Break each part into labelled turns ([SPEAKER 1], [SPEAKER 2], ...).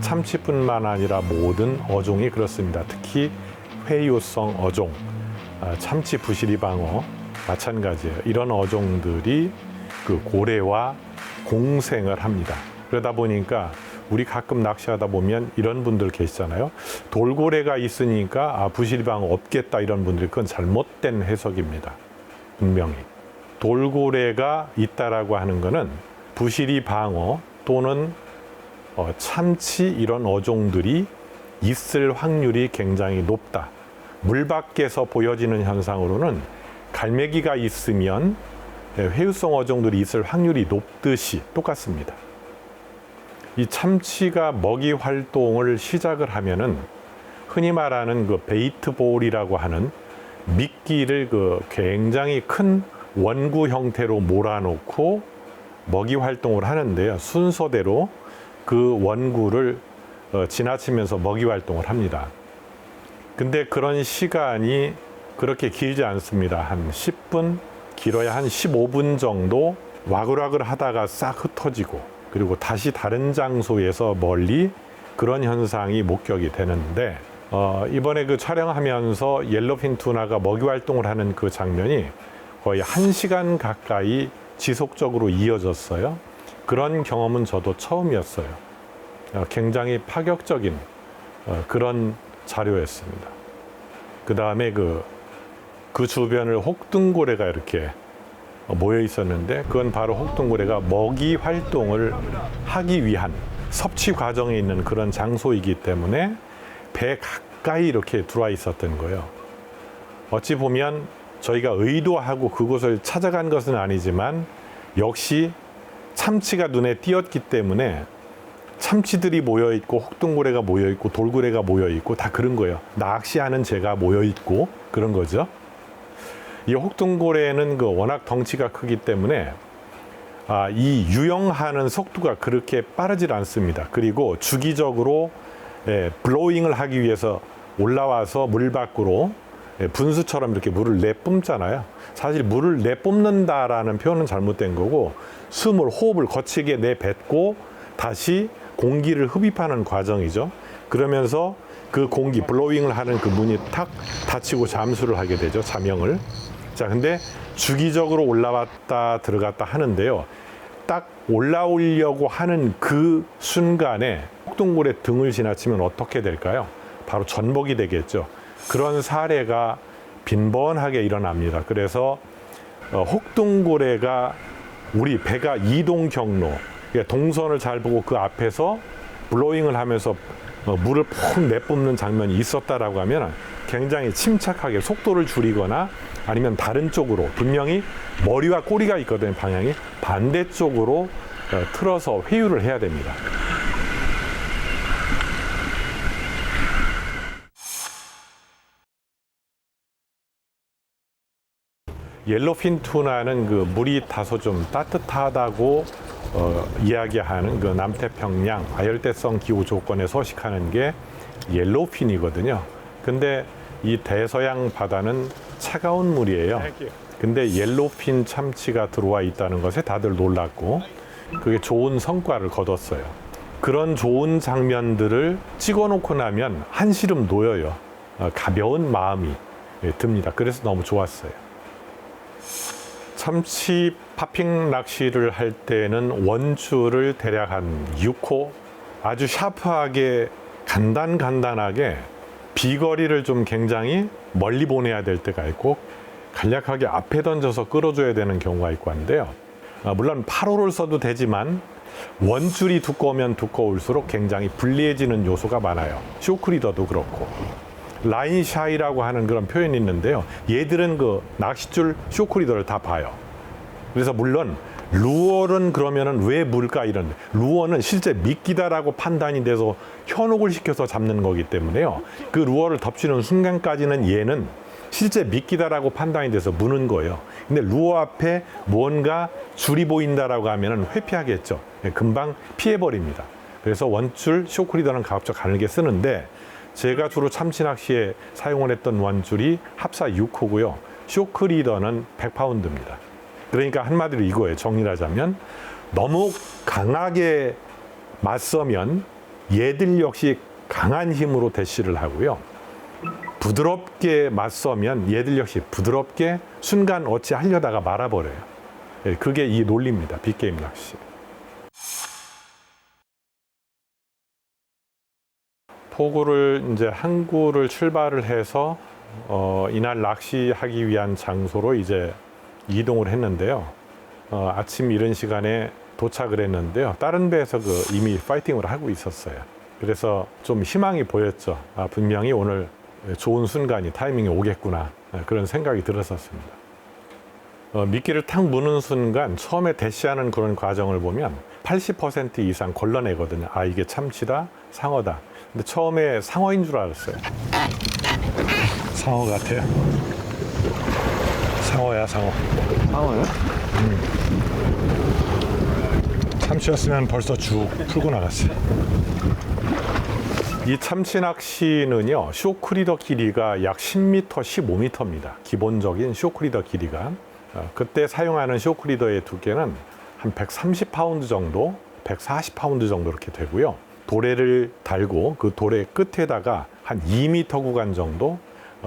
[SPEAKER 1] 참치뿐만 아니라 모든 어종이 그렇습니다. 특히 회유성 어종, 참치 부시리방어 마찬가지예요. 이런 어종들이 그 고래와 공생을 합니다. 그러다 보니까 우리 가끔 낚시하다 보면 이런 분들 계시잖아요. 돌고래가 있으니까 부시리방어 없겠다 이런 분들이 그건 잘못된 해석입니다. 분명히. 돌고래가 있다라고 하는 거는 부시리방어 또는 참치 이런 어종들이 있을 확률이 굉장히 높다. 물 밖에서 보여지는 현상으로는 갈매기가 있으면 회유성 어종들이 있을 확률이 높듯이 똑같습니다. 이 참치가 먹이 활동을 시작을 하면은 흔히 말하는 그 베이트볼이라고 하는 미끼를 그 굉장히 큰 원구 형태로 몰아놓고 먹이 활동을 하는데요. 순서대로 그 원구를 지나치면서 먹이 활동을 합니다. 근데 그런 시간이 그렇게 길지 않습니다. 한 10분, 길어야 한 15분 정도 와글와글 하다가 싹 흩어지고 그리고 다시 다른 장소에서 멀리 그런 현상이 목격이 되는데 이번에 그 촬영하면서 옐로핀 투나가 먹이 활동을 하는 그 장면이 거의 1시간 가까이 지속적으로 이어졌어요. 그런 경험은 저도 처음이었어요. 굉장히 파격적인 그런 자료였습니다. 그 다음에 그 주변을 혹등고래가 이렇게 모여 있었는데 그건 바로 혹등고래가 먹이 활동을 하기 위한 섭취 과정에 있는 그런 장소이기 때문에 배 가까이 이렇게 들어와 있었던 거예요. 어찌 보면 저희가 의도하고 그곳을 찾아간 것은 아니지만 역시 참치가 눈에 띄었기 때문에 참치들이 모여있고 혹등고래가 모여있고 돌고래가 모여있고 다 그런 거예요. 낚시하는 제가 모여있고 그런 거죠. 이 혹등고래는 그 워낙 덩치가 크기 때문에 이 유영하는 속도가 그렇게 빠르질 않습니다. 그리고 주기적으로 블로잉을 하기 위해서 올라와서 물 밖으로 분수처럼 이렇게 물을 내뿜잖아요. 사실 물을 내뿜는다라는 표현은 잘못된 거고 호흡을 거칠게 내뱉고 다시 공기를 흡입하는 과정이죠. 그러면서 그 공기, 블로잉을 하는 그 문이 탁 닫히고 잠수를 하게 되죠. 자명을. 자, 근데 주기적으로 올라왔다 들어갔다 하는데요. 딱 올라오려고 하는 그 순간에 혹등고래 등을 지나치면 어떻게 될까요? 바로 전복이 되겠죠. 그런 사례가 빈번하게 일어납니다. 그래서 혹등고래가 우리 배가 이동 경로, 동선을 잘 보고 그 앞에서 블로잉을 하면서 물을 푹 내뿜는 장면이 있었다라고 하면 굉장히 침착하게 속도를 줄이거나 아니면 다른 쪽으로 분명히 머리와 꼬리가 있거든요. 방향이 반대쪽으로 틀어서 회유를 해야 됩니다. 옐로핀 투나는 그 물이 다소 좀 따뜻하다고 이야기하는 그 남태평양 아열대성 기후 조건에 서식하는 게 옐로핀이거든요. 근데 이 대서양 바다는 차가운 물이에요. 근데 옐로핀 참치가 들어와 있다는 것에 다들 놀랐고 그게 좋은 성과를 거뒀어요. 그런 좋은 장면들을 찍어놓고 나면 한시름 놓여요. 가벼운 마음이 듭니다. 그래서 너무 좋았어요. 참치 파핑 낚시를 할 때는 원줄을 대략 한 6호 아주 샤프하게 간단하게 비거리를 좀 굉장히 멀리 보내야 될 때가 있고 간략하게 앞에 던져서 끌어줘야 되는 경우가 있고 한데요. 물론 8호를 써도 되지만 원줄이 두꺼우면 두꺼울수록 굉장히 불리해지는 요소가 많아요. 쇼크리더도 그렇고 라인 샤이라고 하는 그런 표현이 있는데요. 얘들은 그 낚싯줄 쇼크리더를 다 봐요. 그래서 물론 루어는 그러면은 왜 물까 이런 루어는 실제 미끼다라고 판단이 돼서 현혹을 시켜서 잡는 거기 때문에요. 그 루어를 덮치는 순간까지는 얘는 실제 미끼다라고 판단이 돼서 무는 거예요. 근데 루어 앞에 무언가 줄이 보인다라고 하면은 회피하겠죠. 금방 피해버립니다. 그래서 원줄 쇼크리더는 가급적 가늘게 쓰는데 제가 주로 참치 낚시에 사용을 했던 원줄이 합사 6호고요. 쇼크리더는 100파운드입니다. 그러니까 한마디로 이거예요. 정리를 하자면 너무 강하게 맞서면 얘들 역시 강한 힘으로 대시를 하고요. 부드럽게 맞서면 얘들 역시 부드럽게 순간 어찌하려다가 말아버려요. 그게 이 논리입니다. 빅게임 낚시. 포구를 이제 항구를 출발을 해서 이날 낚시하기 위한 장소로 이제 이동을 했는데요. 아침 이른 시간에 도착을 했는데요. 다른 배에서 이미 파이팅을 하고 있었어요. 그래서 좀 희망이 보였죠. 아, 분명히 오늘 좋은 순간이 타이밍이 오겠구나, 그런 생각이 들었었습니다. 미끼를 탁 무는 순간 처음에 대시하는 그런 과정을 보면 80% 이상 걸러내거든요. 아, 이게 참치다, 상어다. 근데 처음에 상어인 줄 알았어요. 상어 같아요. 상어야, 상어.
[SPEAKER 2] 상어요?
[SPEAKER 1] 참치였으면 벌써 쭉 풀고 나갔어요. 이 참치 낚시는요, 쇼크리더 길이가 약 10m, 15m입니다. 기본적인 쇼크리더 길이가. 그때 사용하는 쇼크리더의 두께는 한 130파운드 정도, 140파운드 정도 이렇게 되고요. 도래를 달고 그 도래 끝에다가 한 2m 구간 정도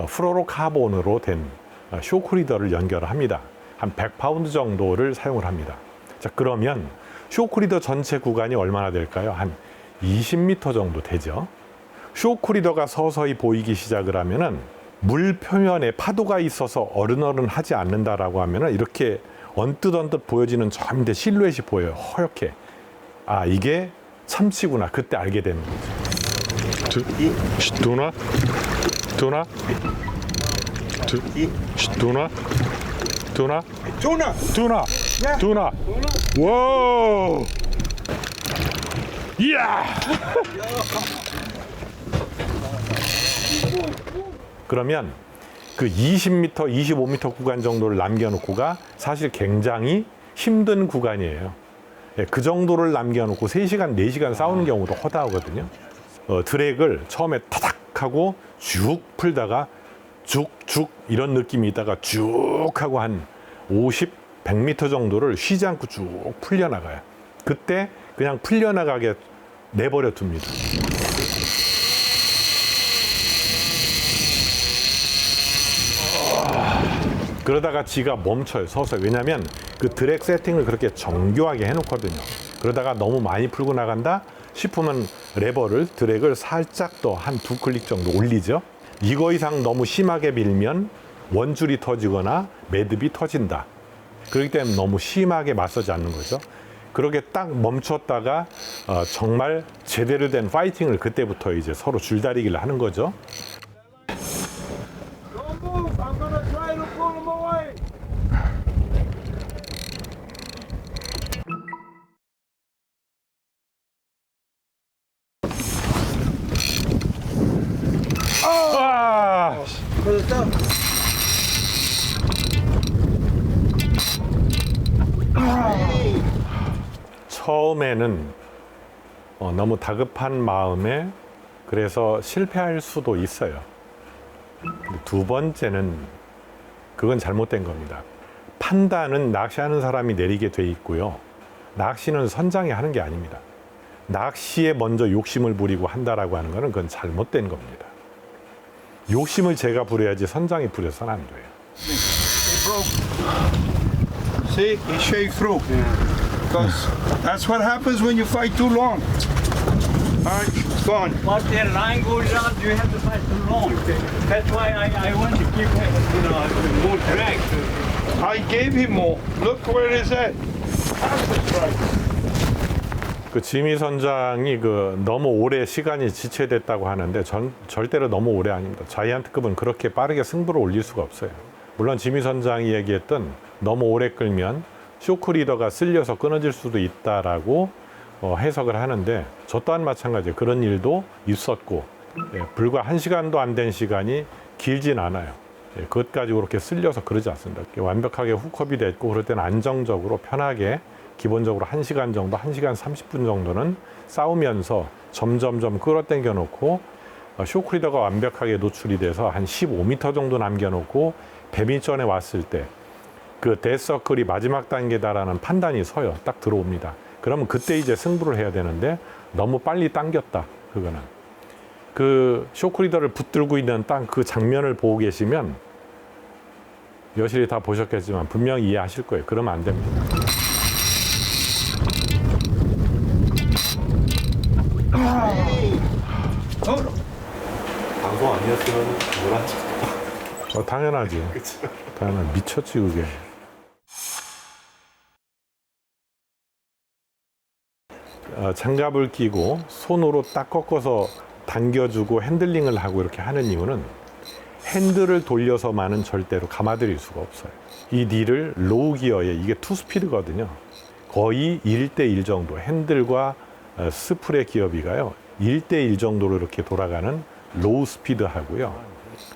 [SPEAKER 1] 플로로카본으로 된 쇼크리더를 연결합니다. 한 100파운드 정도를 사용을 합니다. 자, 그러면 쇼크리더 전체 구간이 얼마나 될까요? 한 20m 정도 되죠. 쇼크리더가 서서히 보이기 시작을 하면은 물 표면에 파도가 있어서 어른어른하지 않는다라고 하면은 이렇게 언뜻 보여지는 저인데 실루엣이 보여요. 허옇게. 아, 이게 참치구나. 그때 알게 되는 거죠. 도나? 도나? 도나? 도나?
[SPEAKER 2] Tuna!
[SPEAKER 1] 도나? 도나? 와우! 이야! 그러면 그 20m, 25m 구간 정도를 남겨놓고가 사실 굉장히 힘든 구간이에요. 그 정도를 남겨놓고 3시간, 4시간 싸우는 경우도 허다하거든요. 드랙을 처음에 타닥 하고 쭉 풀다가 쭉쭉 이런 느낌이 있다가 쭉 하고 한 50, 100m 정도를 쉬지 않고 쭉 풀려나가요. 그때 그냥 풀려나가게 내버려 둡니다. 그러다가 지가 멈춰요, 서서히. 왜냐하면 그 드랙 세팅을 그렇게 정교하게 해놓거든요. 그러다가 너무 많이 풀고 나간다 싶으면 레버를, 드랙을 살짝 더 한 2클릭 정도 올리죠. 이거 이상 너무 심하게 밀면 원줄이 터지거나 매듭이 터진다. 그렇기 때문에 너무 심하게 맞서지 않는 거죠. 그렇게 딱 멈췄다가 정말 제대로 된 파이팅을 그때부터 이제 서로 줄다리기를 하는 거죠.
[SPEAKER 2] Don't move! I'm gonna try to pull him away!
[SPEAKER 1] 아!
[SPEAKER 2] 터졌다?
[SPEAKER 1] 처음에는 너무 다급한 마음에 그래서 실패할 수도 있어요. 근데 두 번째는 그건 잘못된 겁니다. 판단은 낚시하는 사람이 내리게 돼 있고요. 낚시는 선장이 하는 게 아닙니다. 낚시에 먼저 욕심을 부리고 한다라고 하는 거는 그건 잘못된 겁니다. 욕심을 제가 부려야지 선장이 부려서는 안 돼요.
[SPEAKER 2] See, he shake through. Because that's what happens when you fight too long. Alright, it's gone.
[SPEAKER 3] Once the line goes down, you have to fight too long. That's why I want to keep more drag.
[SPEAKER 2] I gave him more. Look where it is at.
[SPEAKER 1] 그 지미 선장이 너무 오래 시간이 지체됐다고 하는데 절대로 너무 오래 아닙니다. 자이언트급은 그렇게 빠르게 승부를 올릴 수가 없어요. 물론 지미 선장이 얘기했던 너무 오래 끌면 쇼크 리더가 쓸려서 끊어질 수도 있다라고 해석을 하는데 저 또한 마찬가지예요. 그런 일도 있었고 불과 1시간도 안 된 시간이 길진 않아요. 그것까지 그렇게 쓸려서 그러지 않습니다. 완벽하게 훅업이 됐고 그럴 때는 안정적으로 편하게 기본적으로 1시간 정도, 1시간 30분 정도는 싸우면서 점점점 끌어당겨 놓고 쇼크리더가 완벽하게 노출이 돼서 한 15m 정도 남겨놓고 배민전에 왔을 때 그 데스서클이 마지막 단계다라는 판단이 서요. 딱 들어옵니다. 그러면 그때 이제 승부를 해야 되는데 너무 빨리 당겼다. 그거는 그 쇼크리더를 붙들고 있는 딱 그 장면을 보고 계시면 여실히 다 보셨겠지만 분명히 이해하실 거예요. 그러면 안 됩니다.
[SPEAKER 4] 방송 아니었으면 뭐라
[SPEAKER 1] 당연하지. 당연히 미쳤지 그게. 장갑을 끼고 손으로 딱 꺾어서 당겨주고 핸들링을 하고 이렇게 하는 이유는 핸들을 돌려서만은 절대로 감아들일 수가 없어요. 이 닐을 로우 기어에 이게 투스피드거든요. 거의 1대1 정도 핸들과 스프레 기어비가요 1대1 정도로 이렇게 돌아가는 로우 스피드 하고요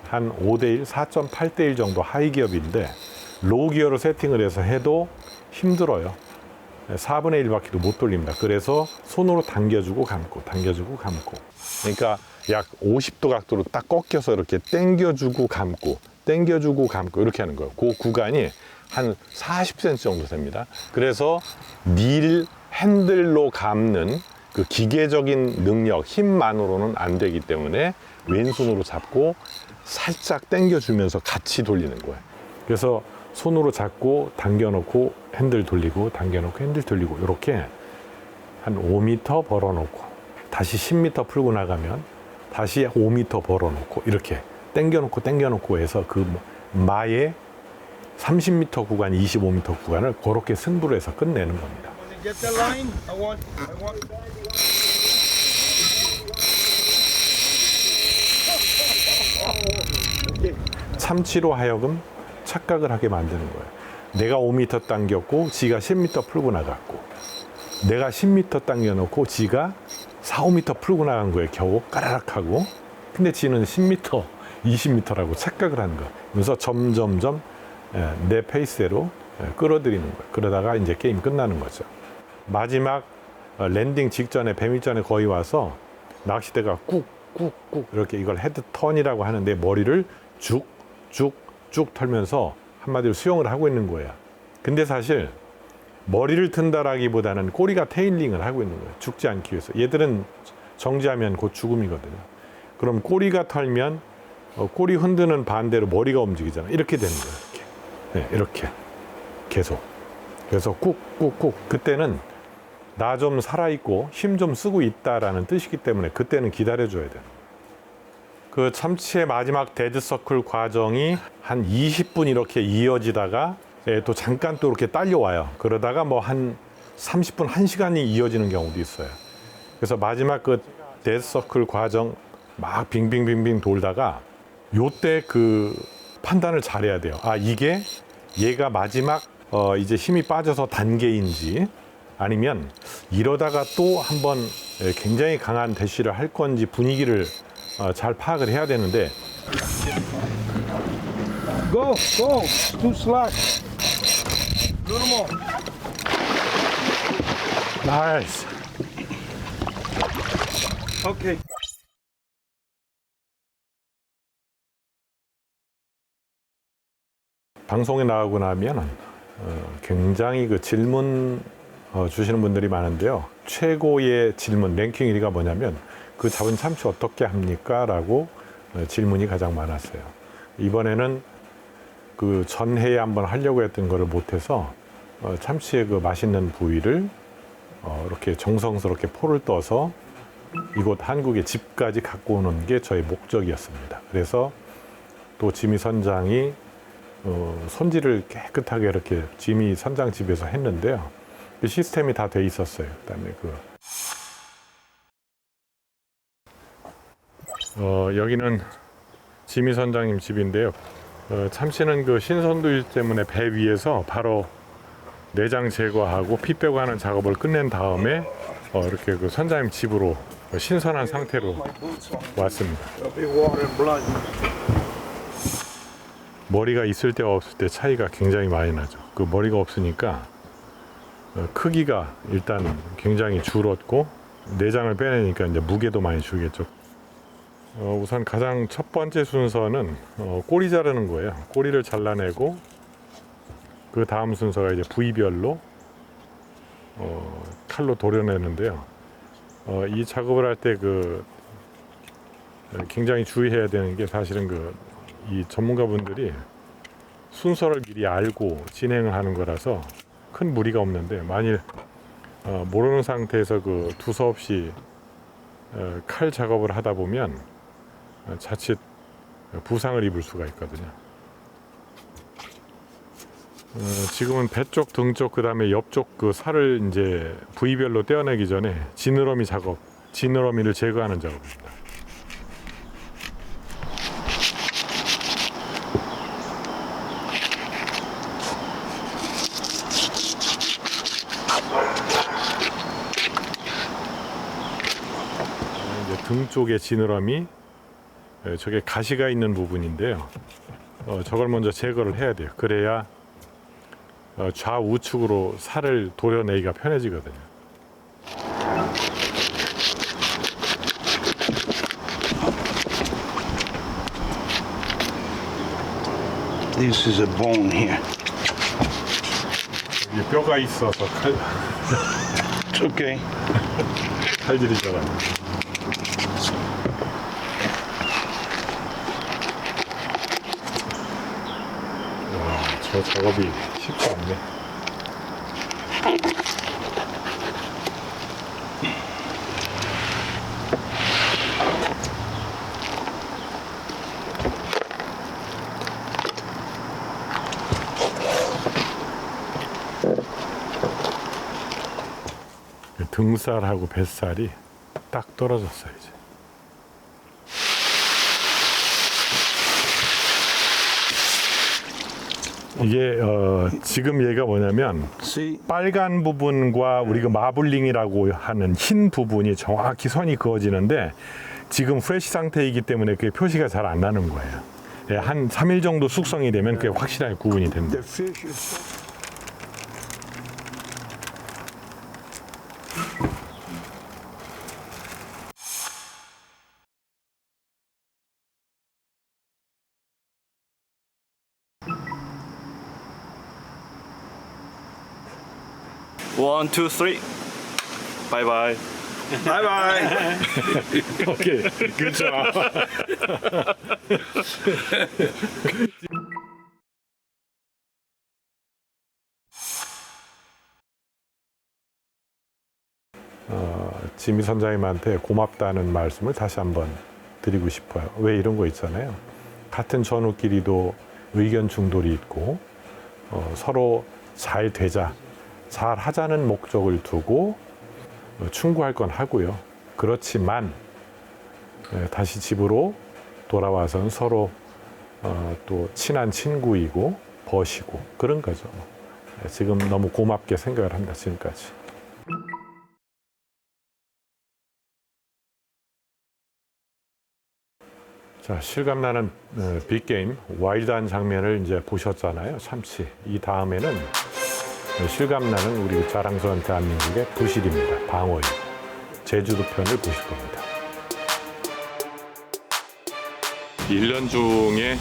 [SPEAKER 1] 한 5대1, 4.8대1 정도 하이 기어비인데 로우 기어로 세팅을 해서 해도 힘들어요. 4분의 1바퀴도 못 돌립니다. 그래서 손으로 당겨주고 감고 당겨주고 감고 그러니까 약 50도 각도로 딱 꺾여서 이렇게 당겨주고 감고 당겨주고 감고 이렇게 하는 거예요. 그 구간이 한 40cm 정도 됩니다. 그래서 닐 핸들로 감는 그 기계적인 능력, 힘만으로는 안 되기 때문에 왼손으로 잡고 살짝 당겨주면서 같이 돌리는 거예요. 그래서 손으로 잡고 당겨놓고 핸들 돌리고 당겨놓고 핸들 돌리고 이렇게 한 5m 벌어놓고 다시 10m 풀고 나가면 다시 5m 벌어놓고 이렇게 당겨놓고 당겨놓고 해서 그 마의 30m 구간, 25m 구간을 그렇게 승부를 해서 끝내는 겁니다.
[SPEAKER 2] Get the line. I want.
[SPEAKER 1] 참치로 하여금 착각을 하게 만드는 거예요. 내가 5m 당겼고 지가 10m 풀고 나갔고 내가 10m 당겨놓고 지가 4, 5m 풀고 나간 거예요. 겨우 까라락 하고. 근데 지는 10m, 20m라고 착각을 하는 거예요. 그래서 점점점 내 페이스대로 끌어들이는 거예요. 그러다가 이제 게임 끝나는 거죠. 마지막 랜딩 직전에 배밀전에 거의 와서 낚시대가 꾹꾹꾹 이렇게 이걸 헤드 턴이라고 하는데 머리를 쭉쭉쭉 털면서 한마디로 수영을 하고 있는 거예요. 근데 사실 머리를 튼다라기보다는 꼬리가 테일링을 하고 있는 거예요. 죽지 않기 위해서. 얘들은 정지하면 곧 죽음이거든요. 그럼 꼬리가 털면 꼬리 흔드는 반대로 머리가 움직이잖아요. 이렇게 되는 거예요. 이렇게. 네, 이렇게 계속. 그래서 꾹꾹꾹 그때는 나 좀 살아있고 힘 좀 쓰고 있다라는 뜻이기 때문에 그때는 기다려줘야 돼요. 그 참치의 마지막 데드서클 과정이 한 20분 이렇게 이어지다가 또 잠깐 또 이렇게 딸려와요. 그러다가 뭐 한 30분, 1시간이 이어지는 경우도 있어요. 그래서 마지막 그 데드서클 과정 막 빙빙빙빙 돌다가 요때 그 판단을 잘해야 돼요. 아, 이게 얘가 마지막 이제 힘이 빠져서 단계인지 아니면 이러다가 또 한번 굉장히 강한 대시를 할 건지 분위기를 잘 파악을 해야 되는데
[SPEAKER 2] Go. Too slack. Little more.
[SPEAKER 1] 나이스.
[SPEAKER 2] Okay.
[SPEAKER 1] 방송에 나가고 나면 굉장히 그 질문 주시는 분들이 많은데요. 최고의 질문 랭킹 1위가 뭐냐면 그 잡은 참치 어떻게 합니까? 라고 질문이 가장 많았어요. 이번에는 그 전해에 한번 하려고 했던 거를 못해서 참치의 그 맛있는 부위를 이렇게 정성스럽게 포를 떠서 이곳 한국의 집까지 갖고 오는 게 저의 목적이었습니다. 그래서 또 지미 선장이 손질을 깨끗하게 이렇게 지미 선장 집에서 했는데요. 그 시스템이 다 돼 있었어요. 그다음에 여기는 지미 선장님 집인데요. 참치는 그 신선도일 때문에 배 위에서 바로 내장 제거하고 피 빼고 하는 작업을 끝낸 다음에 이렇게 그 선장님 집으로 신선한 상태로 왔습니다.
[SPEAKER 2] Big water and blood.
[SPEAKER 1] 머리가 있을 때와 없을 때 차이가 굉장히 많이 나죠. 그 머리가 없으니까 크기가 일단 굉장히 줄었고 내장을 빼내니까 이제 무게도 많이 줄겠죠. 우선 가장 첫 번째 순서는 꼬리 자르는 거예요. 꼬리를 잘라내고 그 다음 순서가 이제 부위별로 칼로 도려내는데요. 이 작업을 할 때 굉장히 주의해야 되는 게 사실은 이 전문가분들이 순서를 미리 알고 진행을 하는 거라서 큰 무리가 없는데 만일 모르는 상태에서 두서없이 칼 작업을 하다 보면 자칫 부상을 입을 수가 있거든요. 지금은 배 쪽, 등 쪽, 그 다음에 옆쪽 살을 이제 부위별로 떼어내기 전에 지느러미를 제거하는 작업입니다. 이제 등 쪽의 지느러미, 저게 가시가 있는 부분인데요. 저걸 먼저 제거를 해야 돼요. 그래야 좌우측으로 살을 도려내기가 편해지거든요.
[SPEAKER 2] This is a bone here.
[SPEAKER 1] 여기 뼈가 있어서
[SPEAKER 2] It's okay.
[SPEAKER 1] 칼질이 잘 안 돼요. 저 작업이 쉽지 않네. 등살하고 뱃살이 딱 떨어졌어요, 이제. 이게 지금 얘가 뭐냐면
[SPEAKER 2] See,
[SPEAKER 1] 빨간 부분과 우리가 마블링이라고 하는 흰 부분이 정확히 선이 그어지는데 지금 프레시 상태이기 때문에 그게 표시가 잘 안 나는 거예요. 예, 한 3일 정도 숙성이 되면 그게 확실하게 구분이 됩니다.
[SPEAKER 2] the fish is.
[SPEAKER 4] One, two, three. Bye bye.
[SPEAKER 2] Bye bye.
[SPEAKER 1] 오케이, 그렇죠. 지미 선장님한테 고맙다는 말씀을 다시 한번 드리고 싶어요. 왜 이런 거 있잖아요. 같은 전우끼리도 의견 충돌이 있고 서로 잘 되자, 잘 하자는 목적을 두고 충고할 건 하고요. 그렇지만 다시 집으로 돌아와서는 서로 또 친한 친구이고 벗이고 그런 거죠. 지금 너무 고맙게 생각을 합니다. 지금까지. 자, 실감나는 빅게임 와일드한 장면을 이제 보셨잖아요. 참치. 이 다음에는 실감나는 우리 자랑스러운 대한민국의 부실입니다. 방어이고 제주도 편을 보실 겁니다. 1년 중에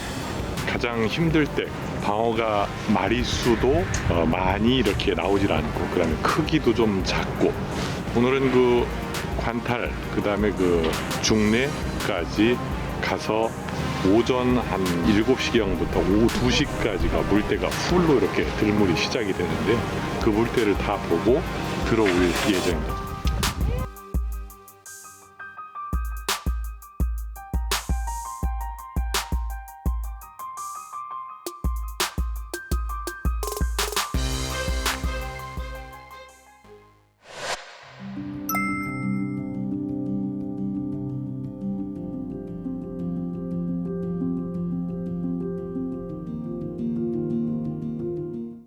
[SPEAKER 1] 가장 힘들 때 방어가 마리수도 많이 이렇게 나오질 않고 그다음에 크기도 좀 작고 오늘은 관탈 그다음에 중내까지 가서 오전 한 7시경부터 오후 2시까지가 물때가 풀로 이렇게 들물이 시작이 되는데 그 물때를 다 보고 들어올 예정입니다.